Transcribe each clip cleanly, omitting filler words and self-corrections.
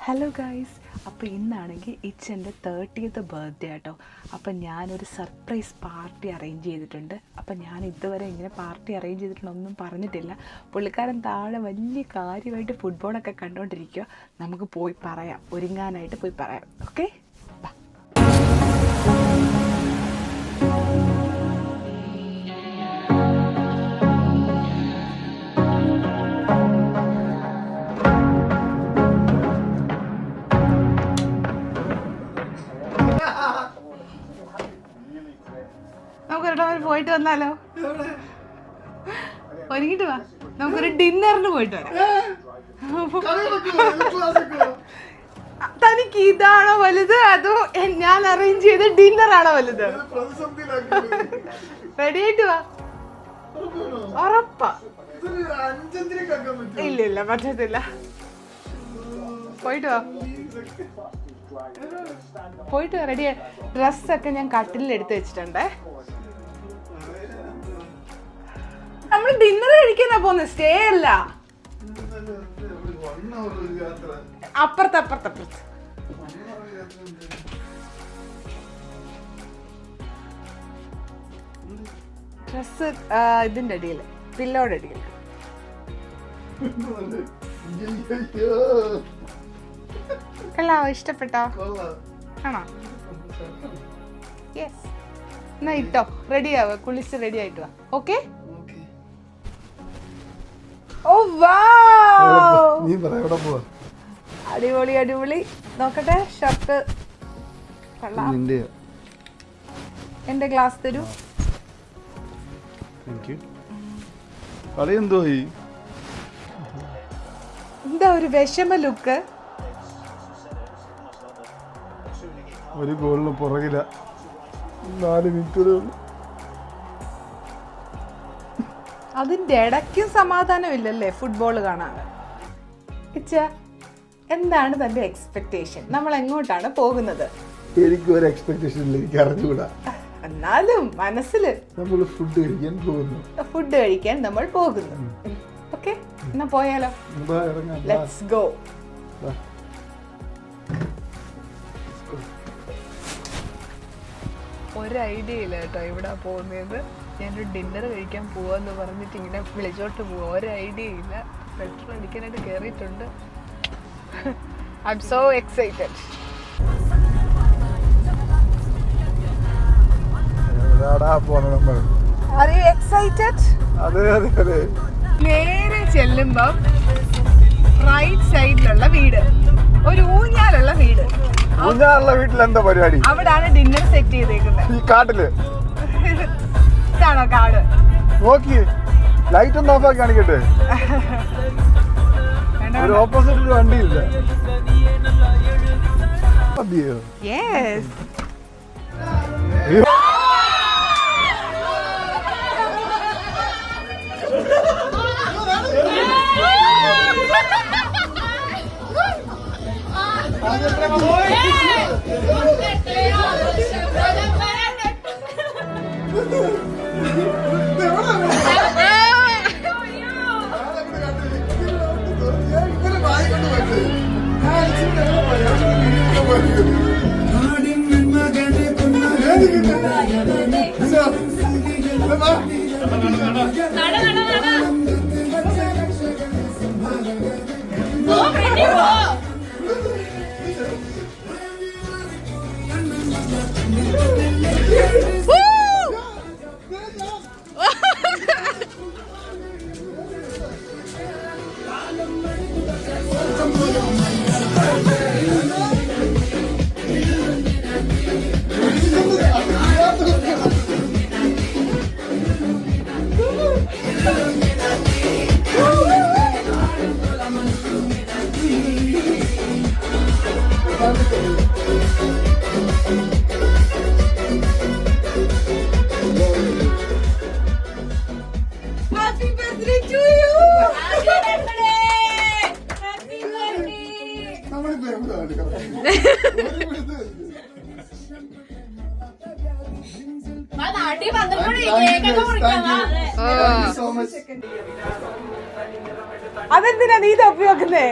Hello guys, അപ്പോൾ ഇന്നാണെങ്കിൽ ഇച്ചൻ്റെ 30th birthday കേട്ടോ. അപ്പം ഞാനൊരു സർപ്രൈസ് പാർട്ടി അറേഞ്ച് ചെയ്തിട്ടുണ്ട്. അപ്പം ഞാൻ ഇതുവരെ ഇങ്ങനെ പാർട്ടി അറേഞ്ച് ചെയ്തിട്ടുണ്ടൊന്നും പറഞ്ഞിട്ടില്ല. പുള്ളിക്കാരൻ താഴെ വലിയ കാര്യമായിട്ട് ഫുട്ബോളൊക്കെ കണ്ടുകൊണ്ടിരിക്കുക. നമുക്ക് പോയി പറയാം, ഒരുങ്ങാനായിട്ട് പോയി പറയാം. ഓക്കെ, പോയിട്ട് വന്നാലോ? ഒരുങ്ങിട്ട് വാ, നമുക്കൊരു ഡിന്നറിന് പോയിട്ട് വരാം. തനിക്ക് ഇതാണോ വലുത്, അതോ ഞാൻ അറേഞ്ച് ചെയ്ത ഡിന്നറാണോ വലുത്? റെഡി ആയിട്ട് വാ. ഉറപ്പാ? ഇല്ല, പറ്റത്തില്ല. പോയിട്ട് വാ, പോയിട്ട് വാ. റെഡി. ഡ്രസ്സൊക്കെ ഞാൻ കട്ടിലിൽ എടുത്ത് വെച്ചിട്ടുണ്ടേ. നമ്മൾ ഡിന്നർ കഴിക്കാനാ പോകുന്നത്, സ്റ്റേ അല്ല. അപ്പുറത്ത് ഡ്രസ് ഇതിന്റെ അടിയിൽ, പില്ലോടെ അടിയിൽ. കൊള്ളാവോ? ഇഷ്ടപ്പെട്ടോ? ആണോ? യെസ്. എന്നാ ഇട്ടോ, റെഡി ആവോ? കുളിച്ച് റെഡി ആയിട്ട് വാ. ഓക്കെ. ഓ വാവ്, അടിപൊളി അടിപൊളി. നോക്കട്ടെ, ഷർട്ട് കൊള്ളാം. എന്റെ ഗ്ലാസ് തരൂ. എന്താ ഒരു വിഷമ ലുക്ക്? ഒരു ഗോളിന് പുറകില 4 മിനിറ്റ്. അതിന്റെ ഇടയ്ക്കും സമാധാനമില്ലല്ലേ ഫുട്ബോൾ കാണാൻ. ഇച്ച, എന്താണ് തന്റെ എക്സ്പെക്ടേഷൻ? നമ്മൾ എങ്ങോട്ടാണ് പോകുന്നത്? എനിക്ക് ഒരു എക്സ്പെക്ടേഷൻ ഇല്ല, എനിക്ക് അറിഞ്ഞുകൂടാ. എന്നാലും മനസ്സിൽ നമ്മൾ ഫുഡ് കഴിക്കാൻ നമ്മൾ പോകുന്നു. ഓക്കെ, എന്നാ പോയാലോ? Let's go. ഒരു ഐഡിയ ഇല്ല കേട്ടോ ഇവിടെ പോകുന്നത്. ഞാനൊരു ഡിന്നർ കഴിക്കാൻ പോവാന്ന് പറഞ്ഞിട്ട് ഇങ്ങനെ വിളിച്ചോട്ട് പോവാ. ഒരു ഐഡിയ ഇല്ല. പെട്രോൾ അടിക്കാനായിട്ട് കയറിയിട്ടുണ്ട്. I M so excited. Are you excited? നേരെ ചെല്ലുമ്പം റൈറ്റ് സൈഡിലുള്ള വീട്, ഒരു ഊഞ്ഞാലുള്ള വീട്. വീട്ടിൽ എന്താ പരിപാടി? അവിടാണ് ഡിന്നർ സെറ്റ് ചെയ്തേക്കുന്നത്. ഈ കാട്ടില് ഇതാണോ കാട്? നോക്കി, ലൈറ്റ് ഒന്ന് ഓഫ് ആക്കി കാണിക്കട്ടെ. ഒരു ഓപ്പോസിറ്റ് വണ്ടിയില്ല. Yes. Happy birthday to you. Happy birthday. Happy birthday. അതെന്തിനാ നീ തപ്പി വെക്കുന്നേ?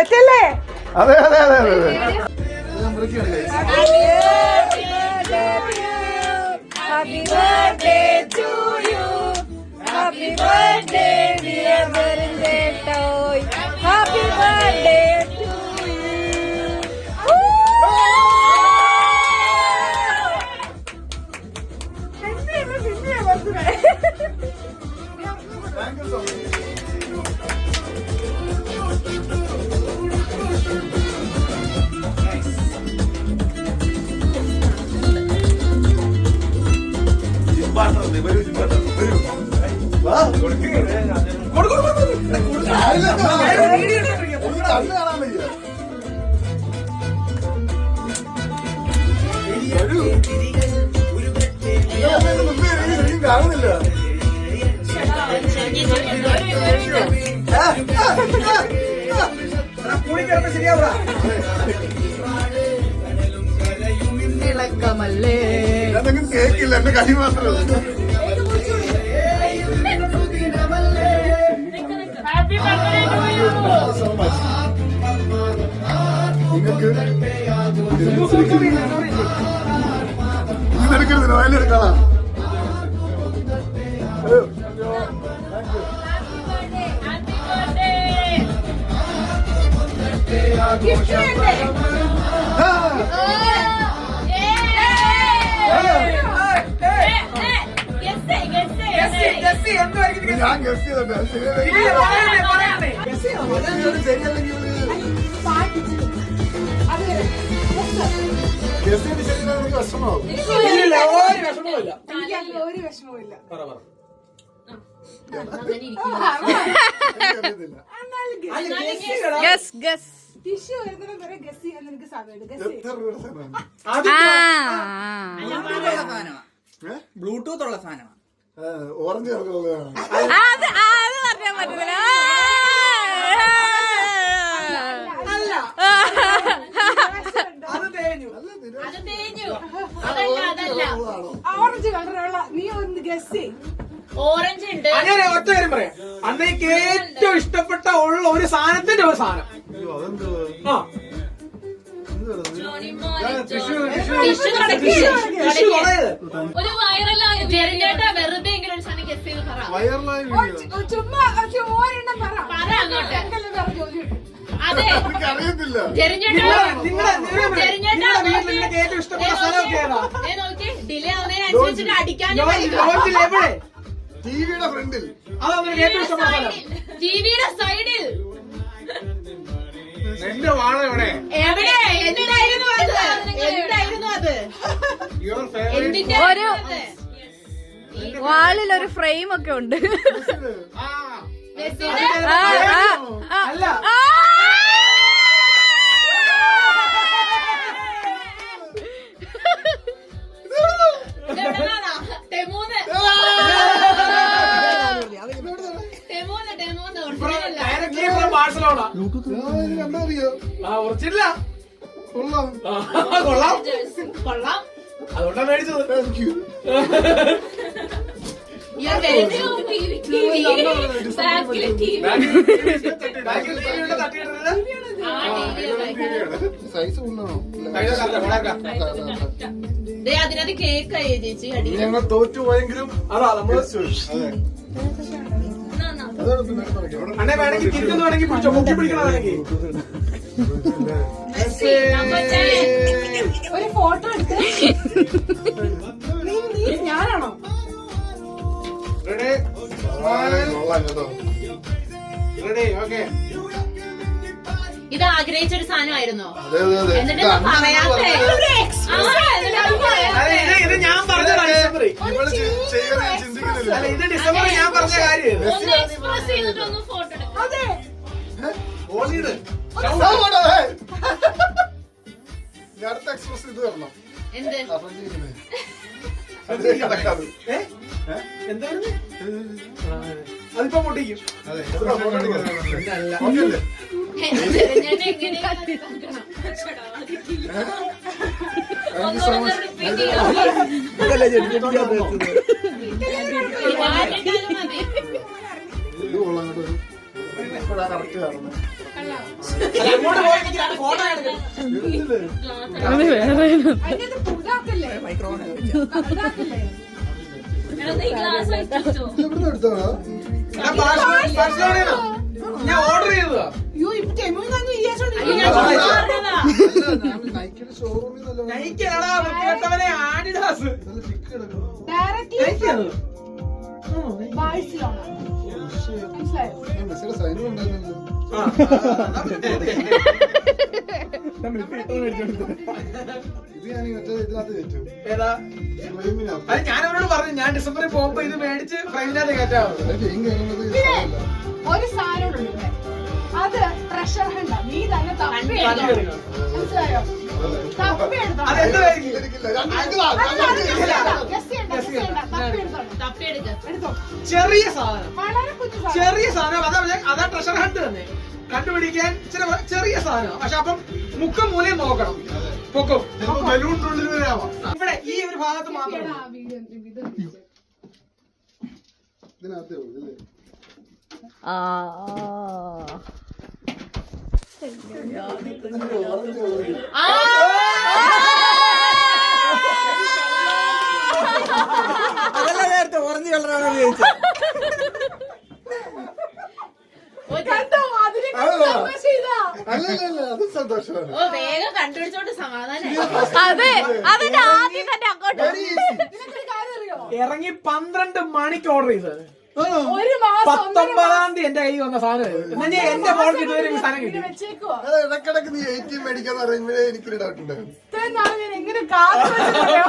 എത്തല്ലേ? അതെ അതെ അതെ അതെ അതെ Happy birthday to you. Happy birthday dear birthday toy. Happy birthday to you. കാണുന്നില്ല. ഇളക്കമല്ലേ അതൊന്നും കേക്കില്ല, എന്റെ കൈ മാത്രമല്ല. നിങ്ങൾക്ക് ഇതെടുക്കരുത്, വയലെടുക്കണം. ഞാൻ ഗസ് ചെയ്തോട്ടെ, ശരിയല്ലെങ്കിൽ ഗസ് ചെയ്ത് ശരിയാ എനിക്ക് വിഷമാവും. ഒരു വിഷമവുമില്ല. ടിഷ്യൂ വരുന്നതിനും വരെ ഗസ് ചെയ്യാൻ നിനക്ക് സമയമുണ്ട്. ഗസ് എത്ര രൂപയുടെ സാധനമാണ്? ബ്ലൂടൂത്ത് ഉള്ള സാധനമാണ്. ഓറഞ്ച് കളറുള്ളതാണ്. ഓറഞ്ച് കളറുള്ള നീ ഒന്ന് ഗസ് ചെയ്യും. ഓറഞ്ച് ഉണ്ട്. അങ്ങനെ ഒറ്റ കാര്യം പറയാം, അന്നേക്ക് ഏറ്റവും ഇഷ്ടപ്പെട്ട ഉള്ള ഒരു സാധനത്തിന്റെ ഒരു സാധനം. ആ ഒരു വൈറലായ ജെറിഞ്ഞേട്ടാ വെറുതെ ഇങ്ങനെ ഒരു സാധനം ഗസ് ചെയ്ത് പറ. ചുമ്മാ ഒരെണ്ണം പറ. പറ അങ്ങോട്ട്. ജോലിയുണ്ട്. അതെ എനിക്കറിയത്തില്ല. ജെറിഞ്ഞേട്ടാ നിങ്ങൾക്ക് ഏറ്റവും ഇഷ്ടപ്പെട്ട സ്ഥലമൊക്കെ ഏതാ? നോക്കി ഡിലേ ആവുന്നതിനനുസരിച്ചിട്ട് അടിക്കാനും ലോഞ്ചിൽ എവിടെ? ടിവിയുടെ ഫ്രണ്ടിൽ. അതാണ് നിനക്ക് ഏറ്റവും ഇഷ്ടപ്പെട്ട സ്ഥലം. ടിവിയുടെ സൈഡിൽ എന്റെ വാള എവിടെ? എവിടെ? എന്തായിരുന്നു അത്? എന്തായിരുന്നു അത്? Your favourite. എന്തിന്റെ ഒരു വാളിൽ ഒരു ഫ്രെയിം ഒക്കെ ഉണ്ട്. ആ മെസ്സിയുടെ അല്ല, ടെമൂന്ന് ഡയറക്ട്ലി ഫ്രം ബാഴ്സലോണ. കണ്ടറിയോ? ആ ഒറിജിനലാ. കൊള്ളാം. കൊള്ളാം, കൊള്ളാം. അതുകൊണ്ടാ മേടിച്ചത്. Thank you. ബാക്കിലെ ടിവി സൈസ് കൊള്ളാണോ? അതിനകത്ത് കേക്കായി ചേച്ചി അടി. ഞങ്ങൾ തോറ്റു പോയെങ്കിലും അതാ നമ്മള് അതാണ് പിന്നെ പറയാം. അണ്ണേ വേണമെങ്കിൽ തിരിച്ചു വേണമെങ്കിൽ പിടിച്ചോ, പൊക്കി പിടിക്കണമെങ്കിൽ. ഒരു ഫോട്ടോ എടുത്ത് നീ ഞാനാണോ? റെഡി കൊള്ളാം കേട്ടോ. Ready okay. ഇത് ആഗ്രഹിച്ചൊരു സാധനമായിരുന്നോ? അതെ അതെ അതെ. എന്നിട്ട് പറയാത്തേ. ഇത് ഞാൻ പറഞ്ഞതാണ് ഡിസംബർ. ഇവള് ചെയ്യാൻ ചിന്തിക്കുന്നില്ല. അല്ല, ഇത് ഡിസംബർ ഞാൻ പറഞ്ഞ കാര്യം. ഒന്ന് എക്സ്പ്രസ് ചെയ്തിട്ടൊന്ന് ഫോട്ടോ എടുക്കാം. അതെ. ഓളിയിട്. ഞാൻ അടുത്ത എക്സ്പ്രസ് ഇത് വരണം. എന്ത്? കിടക്കാതെ. എന്തായിരുന്നു? അതിപ്പോ പൊട്ടിക്കും. അതെ. ഓക്കെ അല്ലേ? ഞാൻ എങ്ങനെയാ ഒന്നുകൂടെ റിപ്പീറ്റ് ചെയ്യാം. മതി. ഇത് കൊള്ളാം കേട്ടോ. ഇപ്പോഴാ കറക്റ്റ് കാണുന്നത്. അങ്ങോട്ട് പോയി ഫോട്ടോ എടുക്കണം. ഇതില്ലേ? എടാ, നീ ഗ്ലാസ് വെച്ചോ. ഇത് ഇവിടുന്ന് എടുത്തതാ? ഞാൻ ഓർഡർ ചെയ്തതാ. ഞാൻ നൈക്കിയുടെ ഷോറൂമിൽ നിന്നല്ലോ. നൈക്കിയാടാ വൃത്തികെട്ടവനെ, ആഡിഡാസ്. നല്ല ചിക്ക് കിടക്കുന്നു. നൈക്കിയാണ്. ഞാൻ മെസ്സിയുടെ സൈനും ഉണ്ടായിരുന്നല്ലോ. ഇത് ഞാൻ മറ്റേ ഇതിനകത്ത് കയറ്റും. ഏതാ? ഫ്രെയിമിനകത്ത്. അത് ഞാൻ അവരോട് പറഞ്ഞു, ഞാൻ ഡിസംബറിൽ പോകുമ്പോ ഇത് മേടിച്ച് ഫ്രൈമിനകത്ത് കയറ്റാവുന്നത്. അത് ഗെയിം കഴിയുന്നത് ഈ സാധനമല്ല. ഒരു സാധനം ഉണ്ട്, അത് ട്രഷർ ഹണ്ട. നീ തന്നെ തപ്പി തപ്പി എടുക്കണം. എടുക്കണം. മനസ്സിലായോ? തപ്പി എടുക്കണം. അതെന്തായിരിക്കും? എനിക്കില്ല. രണ്ട് എനിക്കിതാ. തപ്പിയെടുക്ക. എടുത്തോ. ചെറിയ സാധനം, വളരെ കുഞ്ഞു സാധനം. ചെറിയ സാധനം. അതാ ട്രഷർ ഹണ്ട് തന്നെ. കണ്ടുപിടിക്കാൻ ചെറിയ സാധനം. പക്ഷെ അപ്പം മുക്കും മൂലയും നോക്കണം. പൊക്കും ബലൂണിന്റെ ഉള്ളിൽ വരെ ആവാം. ഇവിടെ ഈ ഒരു ഭാഗത്ത് മാത്രം. എടാ, ഇത് ഇതിനകത്തേ ഉള്ളൂ ഇല്ലേ? അതല്ല നേരത്തെ ഓറഞ്ച് കളറാണ് ഉപയോഗിച്ചത്. കണ്ടോ? അതിനെ അതല്ല. ചെയ്താ അല്ലല്ല അത് സന്തോഷമാണ്. ഓ, വേഗം കണ്ടുപിടിച്ചോണ്ട് സമാധാനം. അതെ അതിന്റെ ആദ്യം തന്നെ അങ്ങോട്ട് Very easy. നിനക്കൊരു കാര്യം അറിയോ? ഇറങ്ങി 12 മണിക്ക് ഓർഡർ ചെയ്തത്. ആണോ? ഒരു മാസം 19-ാം തീയതി എന്റെ കയ്യിൽ വന്ന സാധനം എന്നാ എന്റെ ഫോൺ ഇതുവരെ ഈ സാധനം കിട്ടി. വെച്ചേക്കുവാ. അത് ഇടക്കിടക്ക് നീ 18 മേടിക്കാന്ന് പറയുമ്പോഴേ എനിക്കൊരു ഡൗട്ട് ഉണ്ടായിരുന്നു. ഇത്രയും നാൾ ഞാൻ എങ്ങനെ കാത്തു വെച്ചിട്ടുണ്ടോ?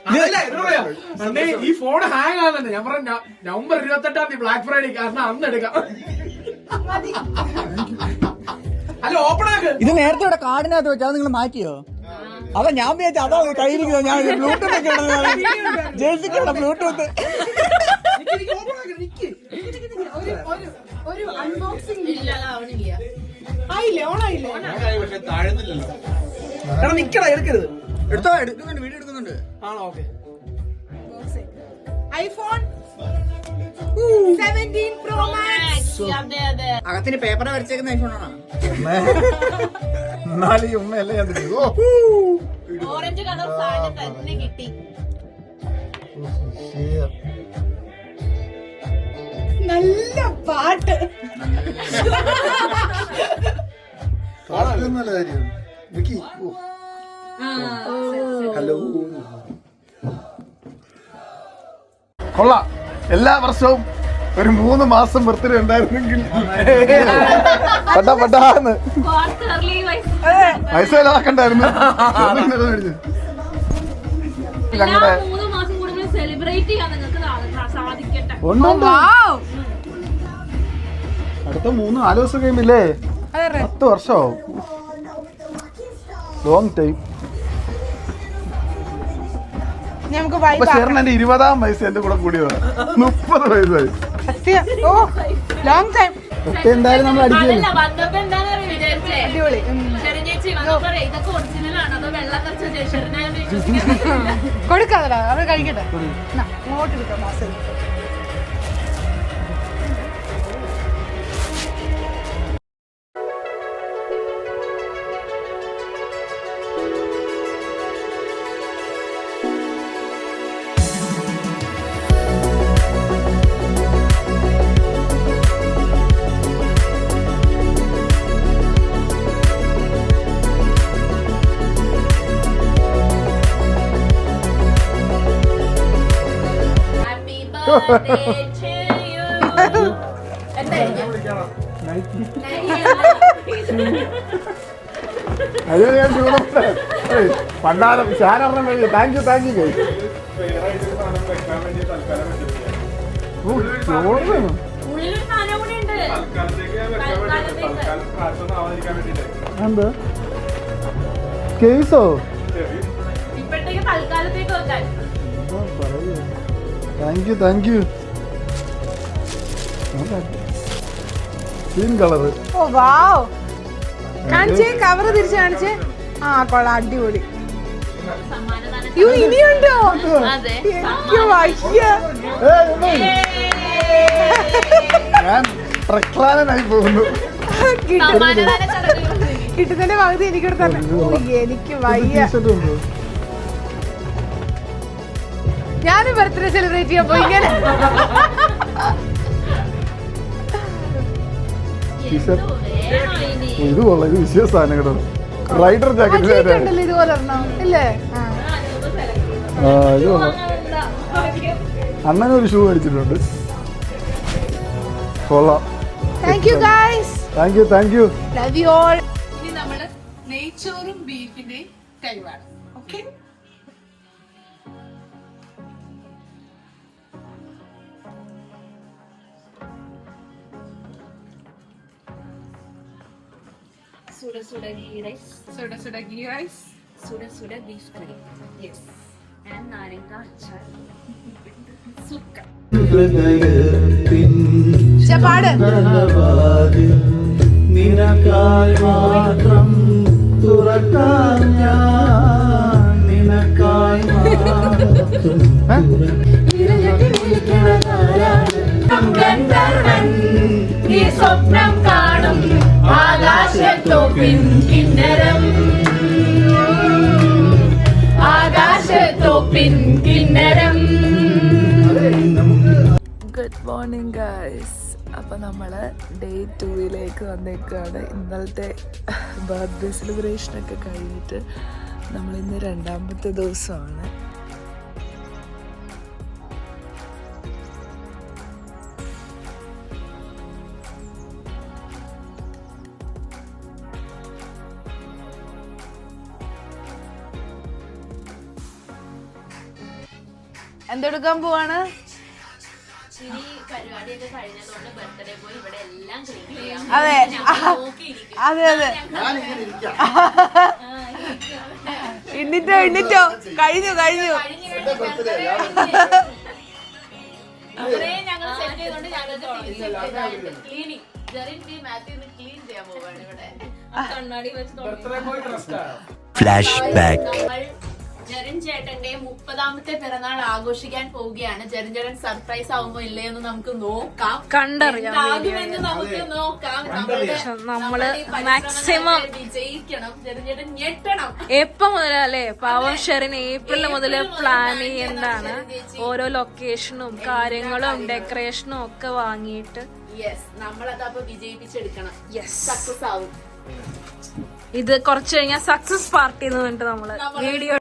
അതല്ല, ഇത് പറയാ. അന്നേ ഈ ഫോൺ ഹാങ് ആകുന്നുണ്ട്. ഞാൻ പറഞ്ഞു നവംബർ 28-ാം തീയതി ബ്ലാക്ക് ഫ്രൈഡേ കാരണം അന്ന് എടുക്കാം. മതി. അല്ല ഓപ്പൺ ആക്ക്. ഇത് നേരത്തെ ഇവിടെ കാർഡിനകത്ത് വെച്ചാൽ നിങ്ങൾ മാറ്റിയോ? അതാ ഞാൻ വിചാരിച്ചു അതാ കയ്യിരിക്കുന്നത്. ഞാൻ ബ്ലൂടൂത്ത് ഒക്കെ ജേഴ്സിക്കാണ് ബ്ലൂടൂത്ത്. ഒരു അൺബോക്സിംഗ് ഇല്ല, അതാവണില്ല. ആയില്ലേ? ഓണായില്ലേ? എടാ നിക്കടാ, എടുക്കരുത്. എടുത്തോ, എടുക്കുന്നുണ്ട്, വീഡിയോ എടുക്കുന്നുണ്ട്. ആണോ? ഓക്കെ. IPhone 17 Pro Max. അതെ, അതെ. അകത്തിന് പേപ്പർ വരച്ചേക്കുന്ന ഐഫോണാണോ? എന്നാലും ഈ ഉമ്മയല്ലേ ഞാൻ തിരിച്ചു. ഓറഞ്ച് കളർ സാധനം തന്നെ കിട്ടി. നല്ല പാട്ട്. പാട്ട് നല്ല കാര്യം. വിക്കി, ഓ. ഹലോ. കൊള്ളാം. എല്ലാ വർഷവും ഒരു 3 മാസം ബർത്ത്ഡേ ഉണ്ടായിരുന്നെങ്കിൽ പട്ടാന്ന് ക്വാർട്ടർലി വയസ്സലാക്കണ്ടായിരുന്നു. എല്ലാ 3 മാസം കൂടുമ്പോൾ സെലിബ്രേറ്റ് ചെയ്യാൻ നിങ്ങൾക്ക് സാധിക്കട്ടെ. അടുത്ത 3-4 ദിവസം കഴിയുമില്ലേ? 10 വർഷമാവും. Long time. നമുക്ക് അപ്പൊ ചേർന്ന് എന്റെ 20-ാം വയസ്സ് എന്റെ കൂടെ കൂടിയതാ. 30 വയസ്സായി. Long time. എന്തായാലും നമ്മൾ അടിക്കില്ല. അതല്ല, വന്നപ്പോ എന്താന്ന് വിചാരിച്ചേ? ശരി ചേച്ചി വന്നപ്പോ ഇതൊക്കെ ഒറിജിനൽ ആണോ അതോ വെള്ളം കുറച്ച് ചേച്ചിനെ വിശ്വസിക്കാൻ കൊടുക്കാതടാ, അവർ കഴിക്കട്ടെ. അങ്ങോട്ട് എടുക്കാം മാസം. birthday to you. അയ്യോ ഞാൻ പണ്ടാരം ഷാനറിനെ താങ്ക് യു ഉള്ളിലൊരു സാധനം കൂടി ഉണ്ട്. എന്താ കേസോ? ഇപ്പോഴത്തേക്ക് തൽക്കാലത്തേക്ക് വെക്കാൻ. Thank you green colour. Oh wow. കാണിച്ചേ, കവർ തിരിച്ച് കാണിച്ചേ. ആ കൊള്ളാം, അടിപൊളി. സമ്മാനദാനം. അയ്യോ ഇനിയുണ്ടോ? അതെ, എനിക്ക് വയ്യ. ഞാൻ പ്രക്ലാനനായി പോകുന്നു. സമ്മാനദാന ചടങ്ങുകൾ. കിട്ടുന്നതിന്റെ പകുതി എനിക്കൂടെ തന്നെ. ഓ, എനിക്ക് വയ്യ. ടീഷർട്ട് ഉണ്ടോ? ഞാനും ബർത്ത്ഡേ സെലിബ്രേറ്റ് ചെയ്യാൻ പോയി ഇങ്ങനെ. എന്തോ വേണോ ഇനി? ഇത് കൊള്ളാം, ഇത് വിശേഷ സാധനം കേട്ടോ. റൈഡർ ജാക്കറ്റ് ഉണ്ടല്ലോ ഇതുപോലെ ഒരെണ്ണം ഇല്ലേ? ഇത് കൊള്ളാം. അണ്ണനൊരു ഷൂ മേടിച്ചിട്ടുണ്ട്. കൊള്ളാം. Thank you guys. Thank you, thank you. Love you all. ഇനി നമ്മള് നെയ്ച്ചോറും ബീഫിന്റെയും കഴിവാണ്. ഓക്കെ, സുട സുട ഗീ റൈസ്, സുട സുട ഗീ റൈസ്, സുട സുട ബീഫ് കറി, യെസ്, ആൻഡ് നാരങ്ങ അച്ചാർ, സുക്ക. പാട്. നിനക്കായി മാത്രം തുറക്കാൻ ഞാൻ, നിനക്കായി ഗന്ധർവൻ ഈ സ്വപ്നം കാണും ആകാശത്തോപ്പിൻ കിന്നരം, ആകാശത്തോപ്പിൻ കിന്നരം. Good morning guys. അപ്പോൾ നമ്മൾ ഡേ 2 വന്നേക്കാണ്. ഇന്നലത്തെ ബർത്ത്ഡേ സെലിബ്രേഷനൊക്കെ കഴിഞ്ഞിട്ട് നമ്മളിന്ന് 2ാമത്തെ ദിവസമാണ്. എന്തെടുക്കാൻ പോവാണ്? ഇനി പരിപാടിയൊക്കെ കഴിഞ്ഞതുകൊണ്ട് ബർത്ത്ഡേ പോയി ഇവിടെ എല്ലാം ക്ലീൻ ചെയ്യാം. അതെ നോക്കിയിരിക്കും. അതെ അതെ. എണ്ണിട്ടോ എണ്ണിട്ടോ. കഴിഞ്ഞു കഴിഞ്ഞു. ഇത്രയും ഞങ്ങൾ സെറ്റ് ചെയ്തോണ്ട് ഞങ്ങൾക്ക് ക്ലീനിങ് ക്ലീൻ ചെയ്യാൻ പോവാണ് ഇവിടെ. കണ്ണാടി വെച്ച് നമ്മൾ ജെറിൻ ചേട്ടന്റെ 30ാമത്തെ പിറന്നാൾ ആഘോഷിക്കാൻ പോവുകയാണ്. ജെറിൻ ചേട്ടൻ സർപ്രൈസ് ആവുമ്പോ ഇല്ലയെന്ന് നമുക്ക് നോക്കാം, കണ്ടറിയാമെന്ന് നമുക്ക് നോക്കാം. നമ്മള് മാക്സിമം വിജയിക്കണം. ജെറിൻ ചേട്ടൻ ഞെട്ടണം. എപ്പം മുതലല്ലേ പാവം ഷെറിൻ ഏപ്രിൽ മുതല് പ്ലാൻ ചെയ്യുന്നതാണ്. ഓരോ ലൊക്കേഷനും കാര്യങ്ങളും ഡെക്കറേഷനും ഒക്കെ വാങ്ങിയിട്ട് യെസ്, നമ്മളതപ്പോ വിജയിപ്പിച്ചെടുക്കണം. സക്സസ് ആവും. ഇത് കുറച്ച് കഴിഞ്ഞാൽ സക്സസ് പാർട്ടി എന്ന് പറഞ്ഞിട്ട് നമ്മള് വീഡിയോ